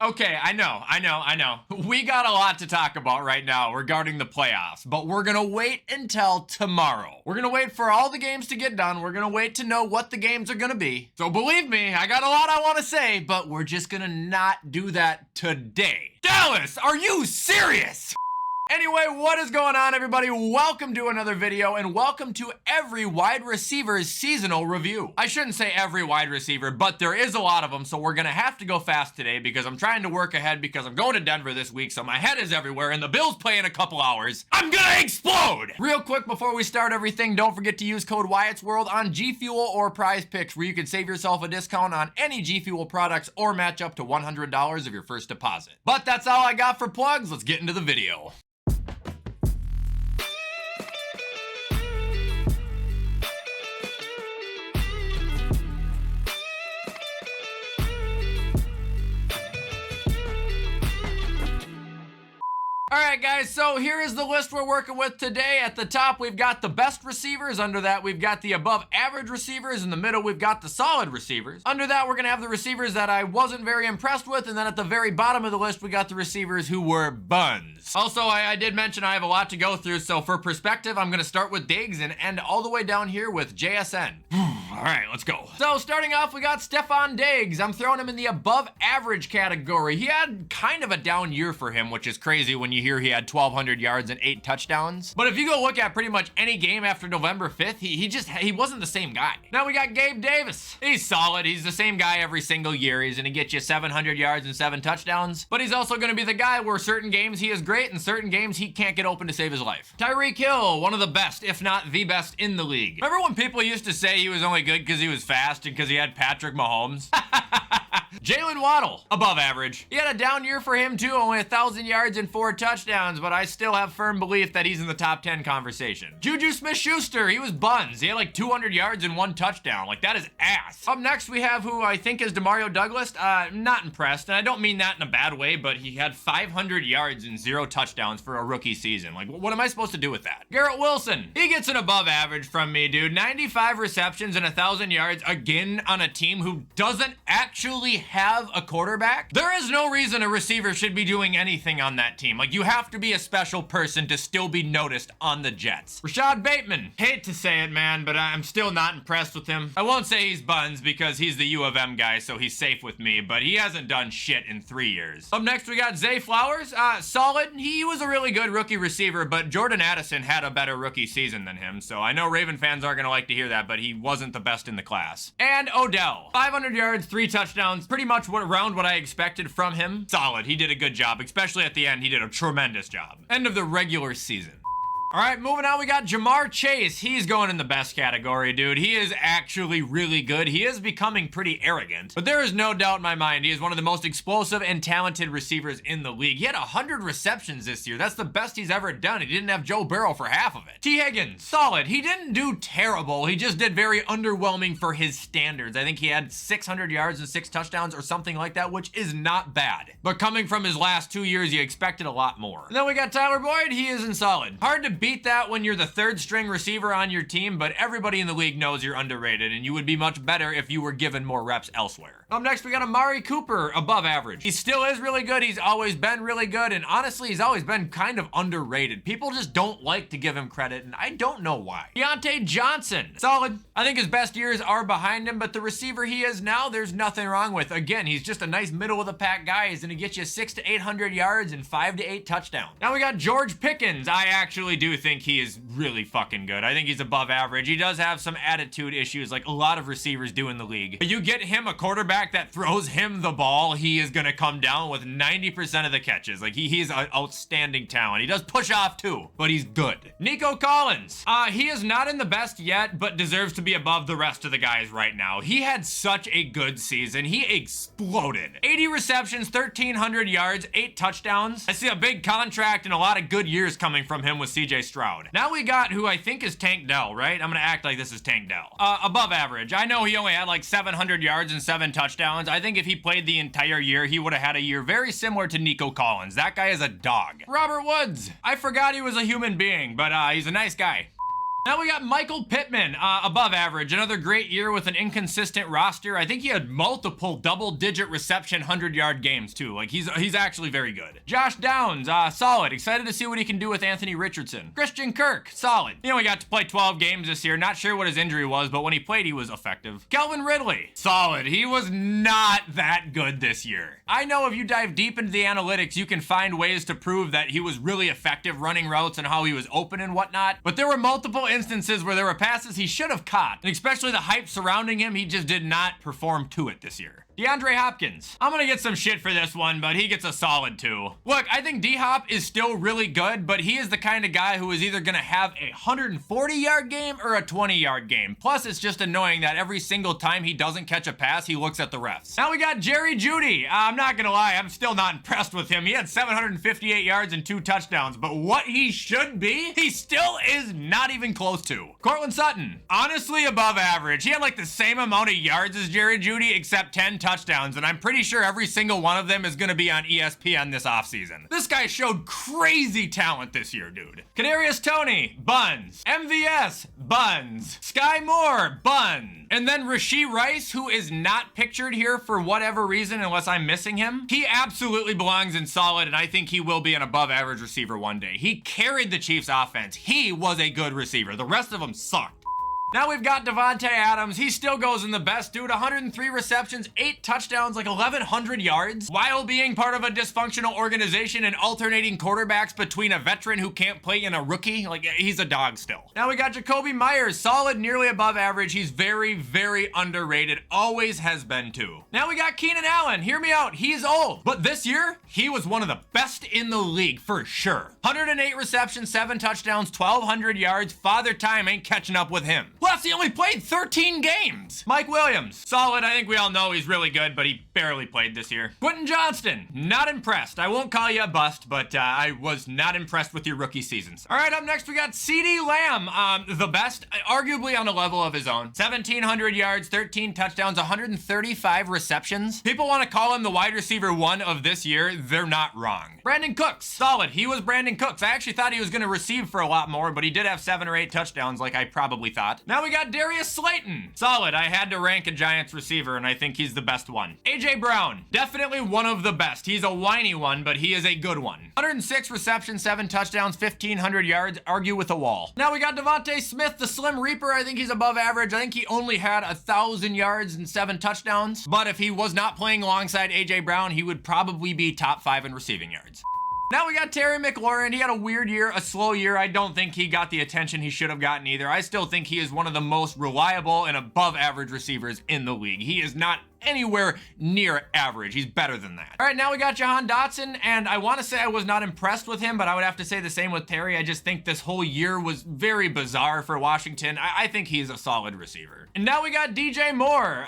Okay, I know. We got a lot to talk about right now regarding the playoffs, but we're gonna wait until tomorrow. We're gonna wait for all the games to get done. We're gonna wait to know what the games are gonna be. So believe me, I got a lot I want to say, but we're just gonna not do that today. Dallas, are you serious? Anyway, what is going on, everybody? Welcome to another video, and welcome to every wide receiver's seasonal review. I shouldn't say every wide receiver, but there is a lot of them, so we're gonna have to go fast today because I'm trying to work ahead because I'm going to Denver this week, so my head is everywhere, and the Bills play in a couple hours. I'm gonna explode! Real quick before we start everything, don't forget to use code WyattzWorld on G Fuel or Prize Picks, where you can save yourself a discount on any G Fuel products or match up to $100 of your first deposit. But that's all I got for plugs. Let's get into the video. Alright guys, so here is the list we're working with today. At the top, we've got the best receivers. Under that, we've got the above average receivers. In the middle, we've got the solid receivers. Under that, we're gonna have the receivers that I wasn't very impressed with. And then at the very bottom of the list, we got the receivers who were buns. Also, I did mention I have a lot to go through. So for perspective, I'm gonna start with Diggs and end all the way down here with JSN. Alright, let's go. So starting off, we got Stefon Diggs. I'm throwing him in the above average category. He had kind of a down year for him, which is crazy when you hear he had 1,200 yards and 8 touchdowns. But if you go look at pretty much any game after November 5th, he wasn't the same guy. Now we got Gabe Davis. He's solid. He's the same guy every single year. He's gonna get you 700 yards and 7 touchdowns. But he's also gonna be the guy where certain games he is great and certain games he can't get open to save his life. Tyreek Hill, one of the best, if not the best in the league. Remember when people used to say he was only good because he was fast and because he had Patrick Mahomes? Jalen Waddle, above average. He had a down year for him too, only 1,000 yards and 4 touchdowns, but I still have firm belief that he's in the top 10 conversation. Juju Smith-Schuster, he was buns. He had like 200 yards and 1 touchdown. Like, that is ass. Up next, we have who I think is Demario Douglas. Not impressed, and I don't mean that in a bad way, but he had 500 yards and 0 touchdowns for a rookie season. Like, what am I supposed to do with that? Garrett Wilson, he gets an above average from me, dude. 95 receptions and 1,000 yards, again, on a team who doesn't actually have a quarterback. There is no reason a receiver should be doing anything on that team. Like, you have to be a special person to still be noticed on the Jets. Rashad Bateman, hate to say it, man, but I'm still not impressed with him. I won't say he's buns because he's the U of M guy, so he's safe with me, but he hasn't done shit in 3 years. Up next, we got Zay Flowers. Solid. He was a really good rookie receiver, but Jordan Addison had a better rookie season than him, so I know Raven fans aren't gonna like to hear that, but he wasn't the best in the class. And Odell, 500 yards, 3 touchdowns, pretty much around what I expected from him. Solid. He did a good job, especially at the end. He did a tremendous job. End of the regular season. All right, moving on, we got Jamar Chase. He's going in the best category, dude. He is actually really good. He is becoming pretty arrogant, but there is no doubt in my mind he is one of the most explosive and talented receivers in the league. He had 100 receptions this year. That's the best he's ever done. He didn't have Joe Burrow for half of it. T. Higgins, solid. He didn't do terrible. He just did very underwhelming for his standards. I think he had 600 yards and 6 touchdowns or something like that, which is not bad. But coming from his last 2 years, you expected a lot more. And then we got Tyler Boyd. He isn't solid. Hard to beat that when you're the 3rd string receiver on your team, but everybody in the league knows you're underrated, and you would be much better if you were given more reps elsewhere. Up next, we got Amari Cooper, above average. He still is really good. He's always been really good, and honestly, he's always been kind of underrated. People just don't like to give him credit, and I don't know why. Deontay Johnson, solid. I think his best years are behind him, but the receiver he is now, there's nothing wrong with. Again, he's just a nice middle of the pack guy. He's gonna get you 600 to 800 yards and 5 to 8 touchdowns. Now we got George Pickens. I actually do think he is really fucking good. I think he's above average. He does have some attitude issues like a lot of receivers do in the league. But you get him a quarterback that throws him the ball, he is gonna come down with 90% of the catches. Like, he's an outstanding talent. He does push off too, but he's good. Nico Collins. He is not in the best yet, but deserves to be above the rest of the guys right now. He had such a good season. He exploded. 80 receptions, 1,300 yards, 8 touchdowns. I see a big contract and a lot of good years coming from him with CJ Stroud. Now we got who I think is Tank Dell, right? I'm gonna act like this is Tank Dell. Above average. I know he only had like 700 yards and 7 touchdowns. I think if he played the entire year, he would have had a year very similar to Nico Collins. That guy is a dog. Robert Woods. I forgot he was a human being, but he's a nice guy. Now we got Michael Pittman, above average. Another great year with an inconsistent roster. I think he had multiple double-digit reception 100-yard games too. Like he's actually very good. Josh Downs, solid. Excited to see what he can do with Anthony Richardson. Christian Kirk, solid. He only got to play 12 games this year. Not sure what his injury was, but when he played, he was effective. Calvin Ridley, solid. He was not that good this year. I know if you dive deep into the analytics, you can find ways to prove that he was really effective running routes and how he was open and whatnot, but there were multiple instances where there were passes he should have caught, and especially the hype surrounding him, he just did not perform to it this year. DeAndre Hopkins. I'm gonna get some shit for this one, but he gets a solid 2. Look, I think D-Hop is still really good, but he is the kind of guy who is either gonna have a 140-yard game or a 20-yard game. Plus, it's just annoying that every single time he doesn't catch a pass, he looks at the refs. Now we got Jerry Jeudy. I'm not gonna lie, I'm still not impressed with him. He had 758 yards and 2 touchdowns, but what he should be, he still is not even close to. Cortland Sutton. Honestly, above average. He had like the same amount of yards as Jerry Jeudy, except 10 touchdowns, and I'm pretty sure every single one of them is gonna be on ESPN this offseason. This guy showed crazy talent this year, dude. Kadarius Toney, buns. MVS, buns. Sky Moore, buns. And then Rashee Rice, who is not pictured here for whatever reason, unless I'm missing him. He absolutely belongs in solid, and I think he will be an above average receiver one day. He carried the Chiefs offense. He was a good receiver. The rest of them sucked. Now we've got Devontae Adams. He still goes in the best, dude. 103 receptions, 8 touchdowns, like 1,100 yards, while being part of a dysfunctional organization and alternating quarterbacks between a veteran who can't play and a rookie. Like, he's a dog still. Now we got Jacoby Myers, solid, nearly above average. He's very, very underrated. Always has been too. Now we got Keenan Allen. Hear me out. He's old, but this year, he was one of the best in the league for sure. 108 receptions, 7 touchdowns, 1,200 yards. Father Time ain't catching up with him. Plus, he only played 13 games. Mike Williams, solid. I think we all know he's really good, but he barely played this year. Quentin Johnston, not impressed. I won't call you a bust, but I was not impressed with your rookie seasons. All right, up next, we got CeeDee Lamb, the best, arguably on a level of his own. 1,700 yards, 13 touchdowns, 135 receptions. People want to call him the wide receiver 1 of this year. They're not wrong. Brandon Cooks, solid. He was Brandon Cooks. I actually thought he was going to receive for a lot more, but he did have 7 or 8 touchdowns like I probably thought. Now we got Darius Slayton. Solid. I had to rank a Giants receiver, and I think he's the best one. AJ Brown. Definitely one of the best. He's a whiny one, but he is a good one. 106 receptions, 7 touchdowns, 1,500 yards. Argue with a wall. Now we got Devontae Smith, the Slim Reaper. I think he's above average. I think he only had 1,000 yards and 7 touchdowns. But if he was not playing alongside AJ Brown, he would probably be top 5 in receiving yards. Now we got Terry McLaurin. He had a weird year, a slow year. I don't think he got the attention he should have gotten either. I still think he is one of the most reliable and above average receivers in the league. He is not anywhere near average. He's better than that. All right, now we got Jahan Dotson, and I want to say I was not impressed with him, but I would have to say the same with Terry. I just think this whole year was very bizarre for Washington. I think he's a solid receiver. And now we got DJ Moore,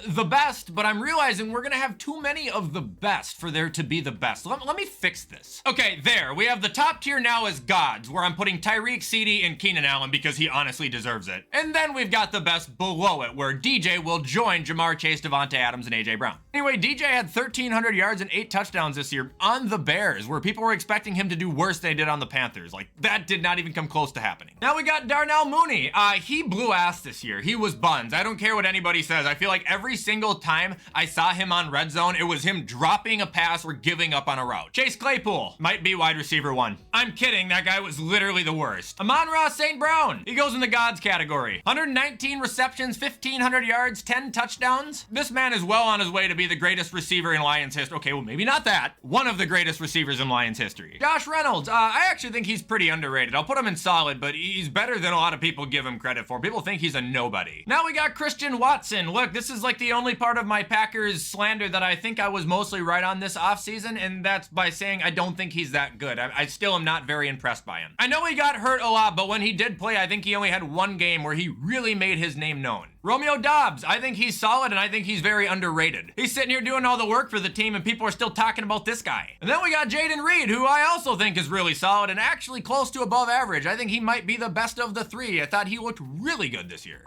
the best, but I'm realizing we're gonna have too many of the best for there to be the best. Let me fix this. Okay, there, we have the top tier now as gods, where I'm putting Tyreek, CeeDee, and Keenan Allen because he honestly deserves it. And then we've got the best below it, where DJ will join Jamar Chase, Devontae Adams, and AJ Brown. Anyway, DJ had 1,300 yards and 8 touchdowns this year on the Bears, where people were expecting him to do worse than he did on the Panthers. Like, that did not even come close to happening. Now we got Darnell Mooney. He blew ass this year. He was buns. I don't care what anybody says. I feel like every single time I saw him on red zone, it was him dropping a pass or giving up on a route. Chase Claypool might be wide receiver 1. I'm kidding. That guy was literally the worst. Amon-Ra St. Brown. He goes in the gods category. 119 receptions, 1,500 yards, 10 touchdowns. This man is well on his way to be the greatest receiver in Lions history. Okay, well, maybe not that. One of the greatest receivers in Lions history. Josh Reynolds. I actually think he's pretty underrated. I'll put him in solid, but he's better than a lot of people give him credit for. People think he's a nobody. Now we got Christian Watson. Look, this is like the only part of my Packers slander that I think I was mostly right on this offseason, and that's by saying I don't think he's that good. I still am not very impressed by him. I know he got hurt a lot, but when he did play, I think he only had 1 game where he really made his name known. Romeo Doubs, I think he's solid, and I think he's very underrated. He's sitting here doing all the work for the team, and people are still talking about this guy. And then we got Jaden Reed, who I also think is really solid and actually close to above average. I think he might be the best of the 3. I thought he looked really good this year.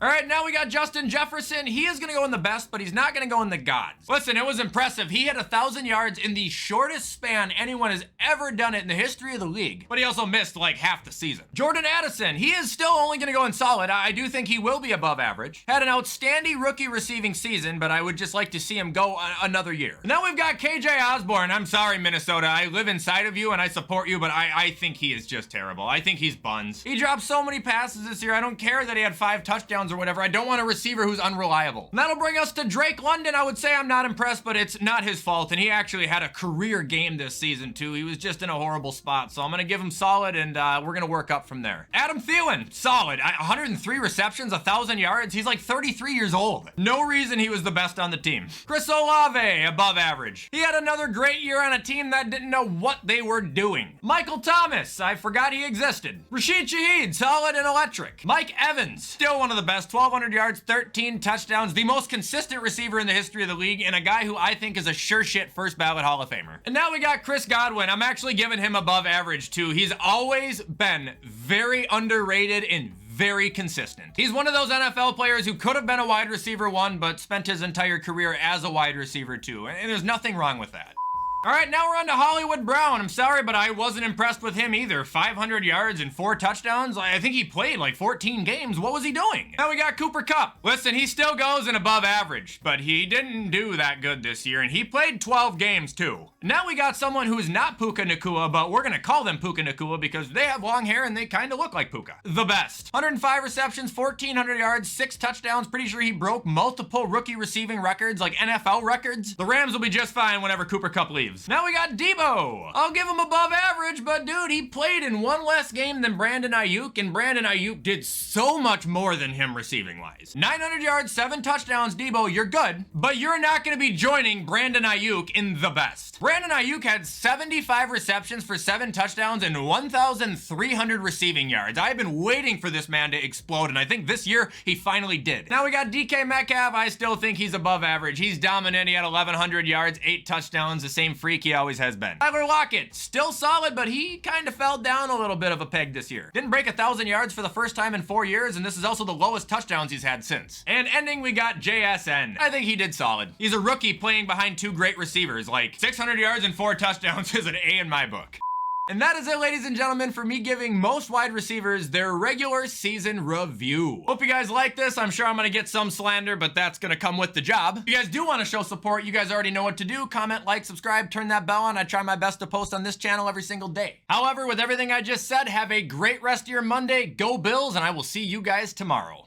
All right, now we got Justin Jefferson. He is going to go in the best, but he's not going to go in the gods. Listen, it was impressive. He had 1,000 yards in the shortest span anyone has ever done it in the history of the league, but he also missed like half the season. Jordan Addison, he is still only going to go in solid. I do think he will be above average. Had an outstanding rookie receiving season, but I would just like to see him go another year. Now we've got KJ Osborne. I'm sorry, Minnesota. I live inside of you and I support you, but I think he is just terrible. I think he's buns. He dropped so many passes this year. I don't care that he had 5 touchdowns or whatever. I don't want a receiver who's unreliable. And that'll bring us to Drake London. I would say I'm not impressed, but it's not his fault. And he actually had a career game this season too. He was just in a horrible spot. So I'm going to give him solid and we're going to work up from there. Adam Thielen, solid. 103 receptions, 1,000 yards. He's like 33 years old. No reason he was the best on the team. Chris Olave, above average. He had another great year on a team that didn't know what they were doing. Michael Thomas, I forgot he existed. Rashid Shaheed, solid and electric. Mike Evans, still one of the best. 1,200 yards, 13 touchdowns, the most consistent receiver in the history of the league, and a guy who I think is a sure shit first ballot Hall of Famer. And now we got Chris Godwin. I'm actually giving him above average too. He's always been very underrated and very consistent. He's one of those NFL players who could have been a wide receiver 1, but spent his entire career as a wide receiver 2, and there's nothing wrong with that. All right, now we're on to Hollywood Brown. I'm sorry, but I wasn't impressed with him either. 500 yards and 4 touchdowns. I think he played like 14 games. What was he doing? Now we got Cooper Kupp. Listen, he still goes in above average, but he didn't do that good this year, and he played 12 games too. Now we got someone who's not Puka Nacua, but we're gonna call them Puka Nacua because they have long hair and they kind of look like Puka. The best. 105 receptions, 1,400 yards, 6 touchdowns. Pretty sure he broke multiple rookie receiving records, like NFL records. The Rams will be just fine whenever Cooper Kupp leaves. Now we got Debo. I'll give him above average, but dude, he played in 1 less game than Brandon Ayuk, and Brandon Ayuk did so much more than him receiving wise. 900 yards, 7 touchdowns, Debo, you're good, but you're not gonna be joining Brandon Ayuk in the best. Brandon Ayuk had 75 receptions for 7 touchdowns and 1,300 receiving yards. I've been waiting for this man to explode, and I think this year he finally did. Now we got DK Metcalf. I still think he's above average. He's dominant. He had 1,100 yards, 8 touchdowns, the same freak he always has been. Tyler Lockett, still solid, but he kind of fell down a little bit of a peg this year. Didn't break 1,000 yards for the first time in 4 years, and this is also the lowest touchdowns he's had since. And ending, we got JSN. I think he did solid. He's a rookie playing behind 2 great receivers. Like 600 yards and 4 touchdowns is an A in my book. And that is it, ladies and gentlemen, for me giving most wide receivers their regular season review. Hope you guys like this. I'm sure I'm gonna get some slander, but that's gonna come with the job. If you guys do want to show support, you guys already know what to do. Comment, like, subscribe, turn that bell on. I try my best to post on this channel every single day. However, with everything I just said, have a great rest of your Monday. Go Bills, and I will see you guys tomorrow.